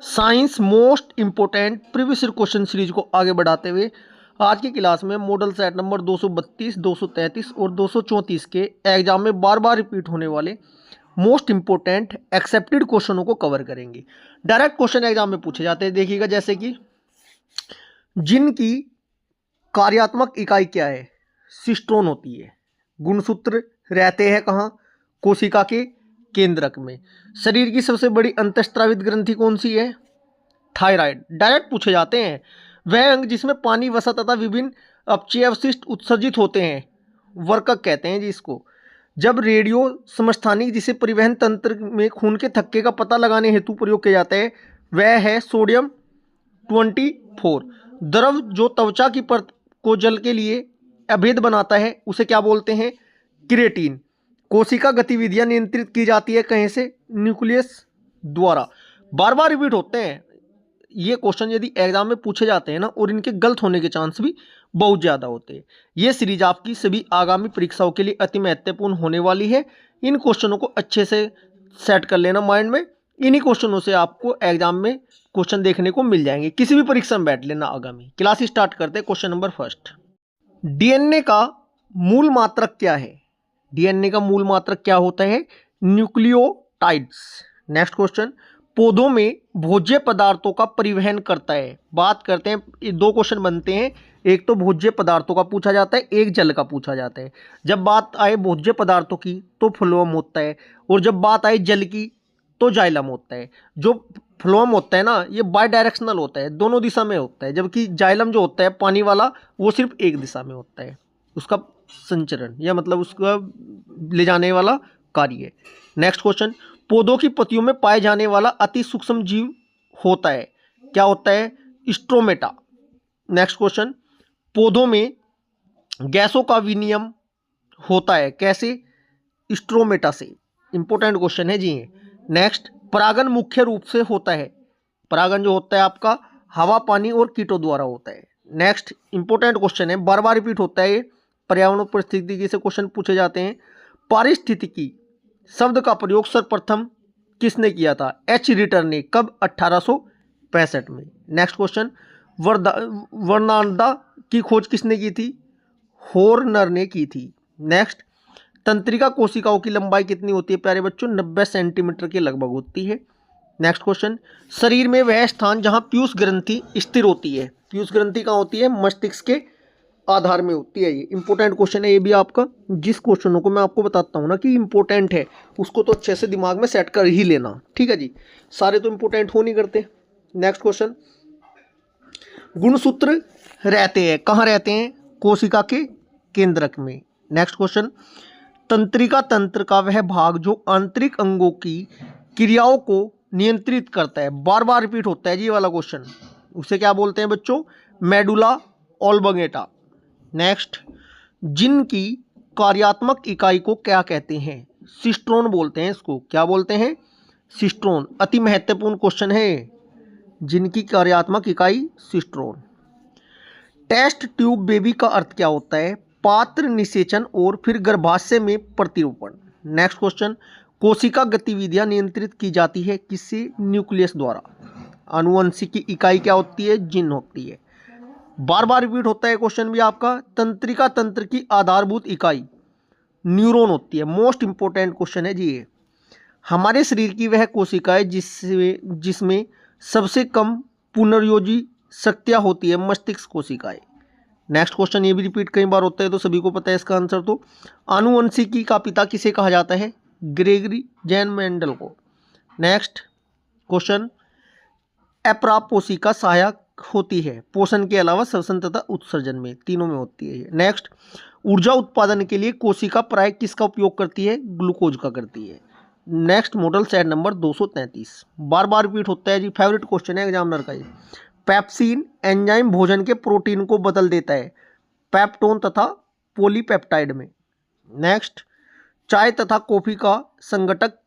Science most important previous year question series को आगे बढ़ाते हुए आज की क्लास में मॉडल सेट नंबर 232, 233 और 234 के एग्जाम में बार बार रिपीट होने वाले मोस्ट इम्पोर्टेंट एक्सेप्टेड क्वेश्चनों को कवर करेंगे। डायरेक्ट क्वेश्चन एग्जाम में पूछे जाते हैं। देखिएगा, जैसे कि जिनकी कार्यात्मक इकाई क्या है, सिस्ट्रोन होती है। गुणसूत्र रहते हैं कहाँ, कोशिका के केंद्रक में। शरीर की सबसे बड़ी अंतःस्रावित ग्रंथि कौन सी है, थायराइड। डायरेक्ट पूछे जाते हैं। वह अंग जिसमें पानी, वसा तथा विभिन्न अपचय अवशिष्ट उत्सर्जित होते हैं, वर्कक कहते हैं जी इसको। जब रेडियो समस्थानिक, जिसे परिवहन तंत्र में खून के थक्के का पता लगाने हेतु प्रयोग किया जाता है, वह है सोडियम 24। द्रव जो त्वचा की परत को जल के लिए अभेद बनाता है, उसे क्या बोलते हैं, क्रिएटिन। कोशिका गतिविधियां नियंत्रित की जाती है कहीं से, न्यूक्लियस द्वारा। बार बार रिपीट होते हैं ये क्वेश्चन, यदि एग्जाम में पूछे जाते हैं ना, और इनके गलत होने के चांस भी बहुत ज़्यादा होते हैं। ये सीरीज आपकी सभी आगामी परीक्षाओं के लिए अति महत्वपूर्ण होने वाली है। इन क्वेश्चनों को अच्छे से सेट कर लेना माइंड में। इन्हीं क्वेश्चनों से आपको एग्जाम में क्वेश्चन देखने को मिल जाएंगे। किसी भी परीक्षा में बैठ लेना आगामी। क्लास स्टार्ट करते हैं। क्वेश्चन नंबर फर्स्ट, डीएनए का मूल मात्रक क्या है। डीएनए का मूल मात्रक क्या होता है, न्यूक्लियोटाइड्स। नेक्स्ट क्वेश्चन, पौधों में भोज्य पदार्थों का परिवहन करता है। बात करते हैं, ये दो क्वेश्चन बनते हैं। एक तो भोज्य पदार्थों का पूछा जाता है, एक जल का पूछा जाता है। जब बात आए भोज्य पदार्थों की तो फ्लोएम होता है, और जब बात आए जल की तो जाइलम होता है। जो फ्लोएम होता है ना, ये बाई डायरेक्शनल होता है, दोनों दिशा में होता है। जबकि जाइलम जो होता है पानी वाला, वो सिर्फ एक दिशा में होता है, उसका संचरण या मतलब उसका ले जाने वाला कार्य। नेक्स्ट क्वेश्चन, पौधों की पत्तियों में पाए जाने वाला अति सूक्ष्म जीव होता है, क्या होता है, स्ट्रोमेटा। नेक्स्ट क्वेश्चन, पौधों में गैसों का विनिमय होता है, कैसे, स्ट्रोमेटा से। इंपॉर्टेंट क्वेश्चन है जी। नेक्स्ट, परागन मुख्य रूप से होता है, परागन जो होता है आपका हवा, पानी और कीटों द्वारा होता है। नेक्स्ट इंपॉर्टेंट क्वेश्चन है, बार बार रिपीट होता है ये, पर्यावरण और परिस्थितिकी से क्वेश्चन पूछे जाते हैं। पारिस्थितिकी शब्द का प्रयोग सर्वप्रथम किसने किया था, एच रिटर ने, कब, 1865 में। नेक्स्ट क्वेश्चन, वर्णांडा की खोज किसने की थी, हॉर्नर ने की थी। नेक्स्ट, तंत्रिका कोशिकाओं की लंबाई कितनी होती है प्यारे बच्चों, 90 सेंटीमीटर के लगभग होती है। नेक्स्ट क्वेश्चन, शरीर में वह स्थान जहां पीयूष ग्रंथि स्थिर होती है। पीयूष ग्रंथि कहाँ होती है, मस्तिष्क के आधार में होती है। ये इंपॉर्टेंट क्वेश्चन है ये भी आपका। जिस क्वेश्चनों को मैं आपको बताता हूँ ना कि इंपॉर्टेंट है, उसको तो अच्छे से दिमाग में सेट कर ही लेना, ठीक है जी। सारे तो इंपॉर्टेंट हो नहीं करते। नेक्स्ट क्वेश्चन, गुणसूत्र रहते हैं कहाँ, रहते हैं कोशिका के केंद्रक में। नेक्स्ट क्वेश्चन, तंत्रिका तंत्र का वह भाग जो आंतरिक अंगों की क्रियाओं को नियंत्रित करता है। बार बार रिपीट होता है जी ये वाला क्वेश्चन। उसे क्या बोलते हैं बच्चों, मेडुला ऑब्लिंगेटा। नेक्स्ट, जिनकी कार्यात्मक इकाई को क्या कहते हैं, सिस्ट्रोन बोलते हैं इसको, क्या बोलते हैं, सिस्ट्रोन। अति महत्वपूर्ण क्वेश्चन है, जिनकी कार्यात्मक इकाई सिस्ट्रोन। टेस्ट ट्यूब बेबी का अर्थ क्या होता है, पात्र निषेचन और फिर गर्भाशय में प्रतिरूपण। नेक्स्ट क्वेश्चन, कोशिका गतिविधियां नियंत्रित की जाती है किससे, न्यूक्लियस द्वारा। आनुवंशिक इकाई क्या होती है, जीन होती है। बार बार रिपीट होता है क्वेश्चन भी आपका। तंत्रिका तंत्र की आधारभूत इकाई न्यूरॉन होती है। मोस्ट इंपोर्टेंट क्वेश्चन है जी ये। हमारे शरीर की वह कोशिका है जिसमें सबसे कम पुनर्योजी शक्तियाँ होती है, मस्तिष्क कोशिकाएं। नेक्स्ट क्वेश्चन, ये भी रिपीट कई बार होता है तो सभी को पता है इसका आंसर। तो आनुवंशिकी का पिता किसे कहा जाता है, ग्रेगरी जैन मेंडल को। नेक्स्ट क्वेश्चन, अप्रापोषिका सहायक होती है पोषण के अलावा श्वसन तथा उत्सर्जन में, तीनों में होती है। नेक्स्ट, ऊर्जा उत्पादन के लिए कोशिका प्राय किसका उपयोग करती है, ग्लूकोज का करती है। नेक्स्ट, मॉडल सेट नंबर 233, बार बार रिपीट होता है जी, फेवरेट क्वेश्चन है एग्जामिनर का ये। पेप्सिन एंजाइम भोजन के प्रोटीन को बदल देता है पेप्टोन तथा पॉलीपेप्टाइड में। नेक्स्ट, चाय तथा कॉफी का संघटक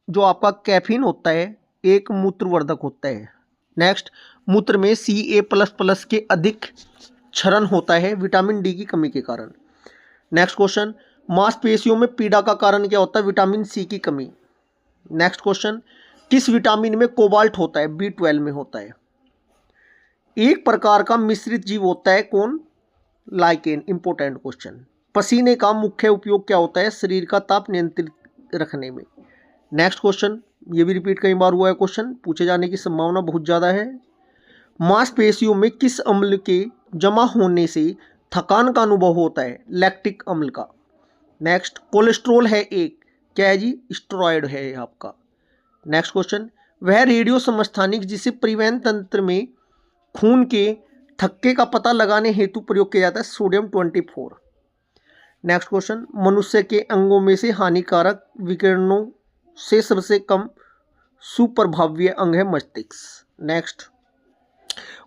जो आपका कैफीन होता है, एक मूत्रवर्धक होता है। नेक्स्ट, मूत्र में Ca++ के अधिक क्षरण होता है विटामिन डी की कमी के कारण। नेक्स्ट क्वेश्चन, मांसपेशियों में पीड़ा का कारण क्या होता है, विटामिन सी की कमी। नेक्स्ट क्वेश्चन, किस विटामिन में कोबाल्ट होता है? B12 में होता है। एक प्रकार का मिश्रित जीव होता है कौन? लाइकेन। Important question. पसीने का मुख्य उपयोग क्या होता है? शरीर का ताप नियंत्रित रखने में। नेक्स्ट क्वेश्चन, ये भी रिपीट कई बार हुआ है क्वेश्चन, पूछे जाने की संभावना बहुत ज़्यादा है। मांसपेशियों में किस अम्ल के जमा होने से थकान का अनुभव होता है? लैक्टिक अम्ल का। नेक्स्ट, कोलेस्ट्रोल है एक, क्या है जी? स्टेरॉयड है ये आपका। नेक्स्ट क्वेश्चन, वह रेडियो समस्थानिक जिसे परिवहन तंत्र में खून के थक्के का पता लगाने हेतु प्रयोग किया जाता है? सोडियम 24। नेक्स्ट क्वेश्चन, मनुष्य के अंगों में से हानिकारक विकिरणों से सबसे कम सुप्रभाव्य अंग है मस्तिष्क। नेक्स्ट,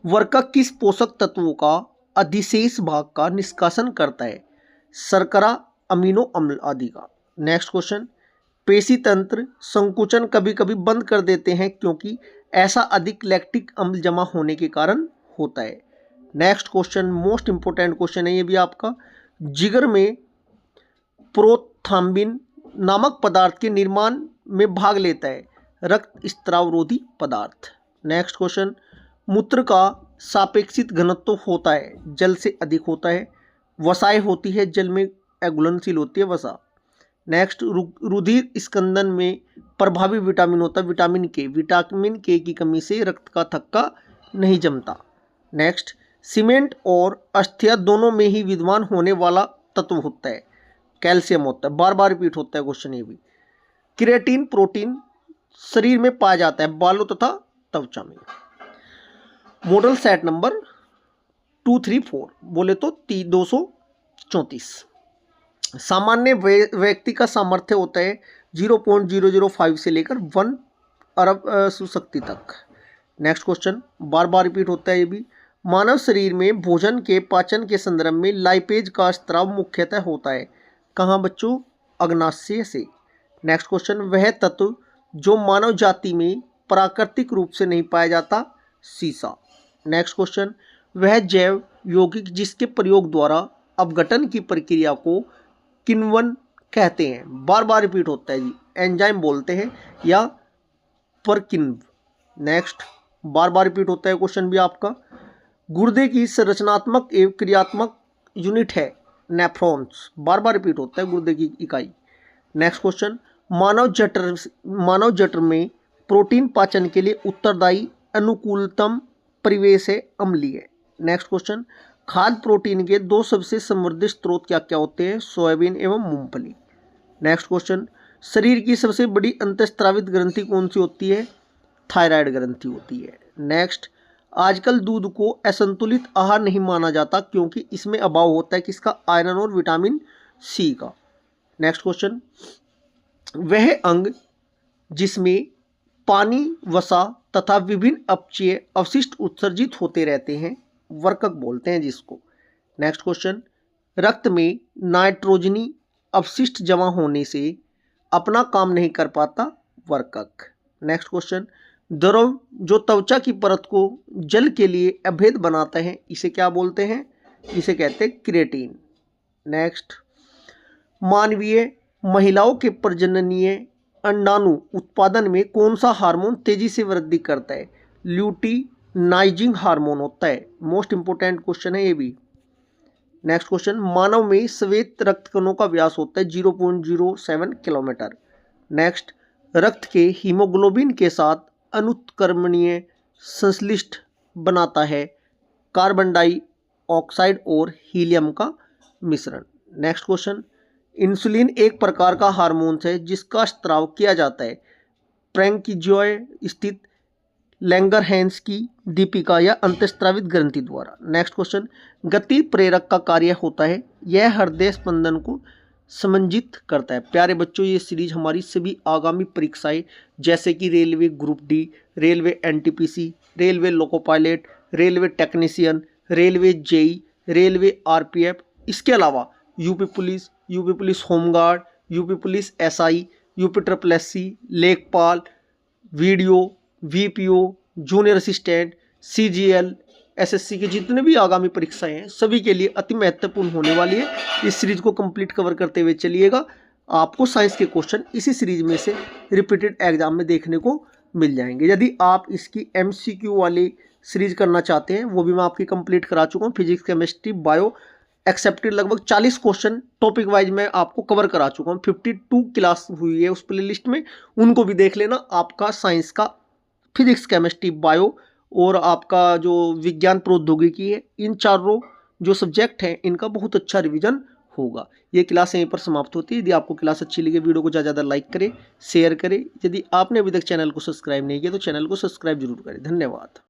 वर्कक किस पोषक तत्वों का अधिशेष भाग का निष्कासन करता है? शर्करा, अमीनो अम्ल आदि का। नेक्स्ट क्वेश्चन, पेशी तंत्र संकुचन कभी कभी बंद कर देते हैं क्योंकि ऐसा अधिक लैक्टिक अम्ल जमा होने के कारण होता है। Next question, most important question है ये भी आपका। जिगर में प्रोथ्राम्बिन नामक पदार्थ के निर्माण में भाग लेता है? रक्त स्त्रावरोधी पदार्थ। नेक्स्ट क्वेश्चन, मूत्र का सापेक्षित घनत्व होता है? जल से अधिक होता है। वसाएं होती है जल में, घुलनशील होती है वसा। नेक्स्ट, रुधिर स्कंदन में प्रभावी विटामिन होता है विटामिन के। विटामिन के की कमी से रक्त का थक्का नहीं जमता। नेक्स्ट, सीमेंट और अस्थिया दोनों में ही विद्यमान होने वाला तत्व होता है? कैल्शियम होता है। बार बार रिपीट होता है क्वेश्चन ये भी। क्रिएटिन प्रोटीन शरीर में पाया जाता है बालों तथा त्वचा में। मॉडल सेट नंबर 234 बोले तो 234। सामान्य व्यक्ति का सामर्थ्य होता है 0.005 से लेकर 1 अरब सुशक्ति तक। नेक्स्ट क्वेश्चन, बार बार रिपीट होता है ये भी। मानव शरीर में भोजन के पाचन के संदर्भ में लाइपेज का स्त्राव मुख्यतः होता है? कहाँ बच्चों? अग्नाशय से। नेक्स्ट क्वेश्चन, वह तत्व जो मानव जाति में प्राकृतिक रूप से नहीं पाया जाता? सीसा। नेक्स्ट क्वेश्चन, वह जैव यौगिक जिसके प्रयोग द्वारा अपघटन की प्रक्रिया को किण्वन कहते हैं? बार बार रिपीट होता है जी, एंजाइम बोलते हैं या परकिन्व। नेक्स्ट, बार बार रिपीट होता है क्वेश्चन भी आपका। गुर्दे की संरचनात्मक एवं क्रियात्मक यूनिट है? नेफ्रॉन्स। बार बार रिपीट होता है गुर्दे की इकाई। नेक्स्ट क्वेश्चन, मानव जठर में प्रोटीन पाचन के लिए उत्तरदायी अनुकूलतम परिवेश है? अम्लीय। नेक्स्ट क्वेश्चन, खाद्य प्रोटीन के 2 सबसे समृद्ध स्रोत क्या क्या होते हैं? सोयाबीन एवं मूंगफली। नेक्स्ट क्वेश्चन, शरीर की सबसे बड़ी अंतःस्रावित ग्रंथि कौन सी होती है? थायराइड ग्रंथि होती है। नेक्स्ट, आजकल दूध को असंतुलित आहार नहीं माना जाता क्योंकि इसमें अभाव होता है किसका? आयरन और विटामिन सी का। नेक्स्ट क्वेश्चन, वह अंग जिसमें पानी, वसा तथा विभिन्न अपचयी अवशिष्ट उत्सर्जित होते रहते हैं, वर्कक बोलते हैं जिसको। नेक्स्ट क्वेश्चन, रक्त में नाइट्रोजनी अपशिष्ट जमा होने से अपना काम नहीं कर पाता? वर्कक। नेक्स्ट क्वेश्चन, द्रव जो त्वचा की परत को जल के लिए अभेद बनाता है, इसे क्या बोलते हैं? इसे कहते हैं क्रिएटिन। नेक्स्ट, मानवीय महिलाओं के प्रजननीय अंडाणु उत्पादन में कौन सा हार्मोन तेजी से वृद्धि करता है? ल्यूटिनाइजिंग हार्मोन होता है। मोस्ट इंपोर्टेंट क्वेश्चन है ये भी। नेक्स्ट क्वेश्चन, मानव में श्वेत रक्त कणों का व्यास होता है 0.07 किलोमीटर। नेक्स्ट, रक्त के हीमोग्लोबिन के साथ अनुत्क्रमणीय संश्लिष्ट बनाता है कार्बन डाइऑक्साइड और हीलियम का मिश्रण। नेक्स्ट क्वेश्चन, इंसुलिन एक प्रकार का हार्मोन है जिसका स्त्राव किया जाता है प्रैंकिजॉय स्थित लैंगरहैंस की दीपिका या अंतःस्रावित ग्रंथि द्वारा। नेक्स्ट क्वेश्चन, गति प्रेरक का कार्य होता है? यह हृदय स्पंदन को समंजित करता है। प्यारे बच्चों, ये सीरीज हमारी सभी आगामी परीक्षाएं जैसे कि railway group D, railway NTPC, railway loco pilot, railway technician, railway JE, railway RPF, इसके अलावा UP police home guard, UP police SI, UP triple SC, लेखपाल, VDO, VPO, junior assistant, CGL, SSC के जितने भी आगामी परीक्षाएं हैं सभी के लिए अति महत्वपूर्ण होने वाली है। इस सीरीज को कंप्लीट कवर करते हुए चलिएगा। आपको साइंस के क्वेश्चन इसी सीरीज में से रिपीटेड एग्जाम में देखने को मिल जाएंगे। यदि आप इसकी MCQ वाली सीरीज करना चाहते हैं वो भी मैं आपकी कंप्लीट करा चुका हूँ। फिजिक्स, केमिस्ट्री, बायो एक्सेप्टेड लगभग 40 क्वेश्चन टॉपिक वाइज मैं आपको कवर करा चुका हूँ। 52 क्लास हुई है उस प्ले लिस्ट में, उनको भी देख लेना। आपका साइंस का फिजिक्स, केमिस्ट्री, बायो और आपका जो विज्ञान प्रौद्योगिकी है, इन चारों जो सब्जेक्ट हैं इनका बहुत अच्छा रिवीजन होगा। ये क्लास यहीं पर समाप्त होती है। यदि आपको क्लास अच्छी लगे वीडियो को ज़्यादा ज़्यादा लाइक करें, शेयर करें। यदि आपने अभी तक चैनल को सब्सक्राइब नहीं किया तो चैनल को सब्सक्राइब जरूर करें। धन्यवाद।